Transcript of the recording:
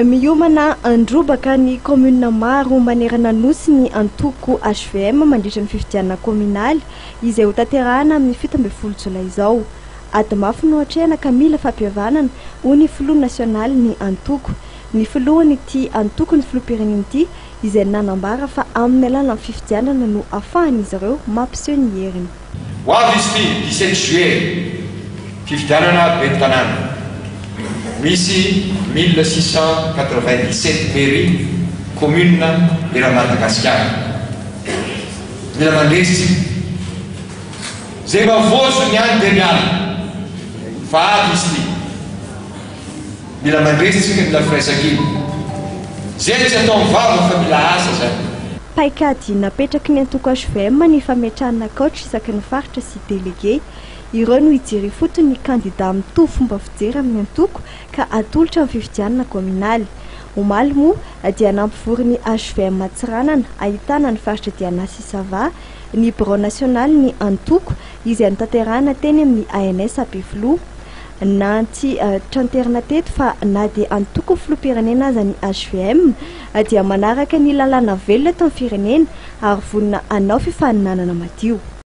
Miomana androbaka ny commune maro manerana nosy ny antoko HVM mandritra ny fifidianana kominaly izay ho tanterahana amin'ny 17 Jolay izao. Ady mafy no hatrehana Camille fampihavanana ho ny filoha nasionaly ny antoko. Ny filohan'ity antoko ny filoham-pirenena ity izay nanambara fa amin'ny alalan'ny fifidianana no ahafahan'izy ireo mampiseho ny heriny. Ho avy izy 17 juillet fifidianana bentanana. Misy 1697 mairie commune era Madagasikara. Mila mandresy zay mavozo ny any de miala fa avy izy ty. Mila mandresy tsika mila firaisan-kina. Zay tsy atao mivava fa mila asa zany. Paikady napetraky ny antoko HVM ny fametrahana coach isaky ny faritra sy délégué. Ireo no hijery fotony ny kandida mitovy fomba fijery amin'ny antoko ka atolotra amin'ny fifidianana kominaly. Omaly moa dia nampivory ny HVM Matsiranana ahitana ny faritra Dianasy Sava, ny bureau national ny antoko izay notanterahana teny amin'ny ANS Ampefiloha. Nanty tranterina teto fa na dia antoko filoham-pirenena aza ny HVM dia manaraka ny lalàna velona tao amin'ny firenena ary vonona anao fifaninanana madio.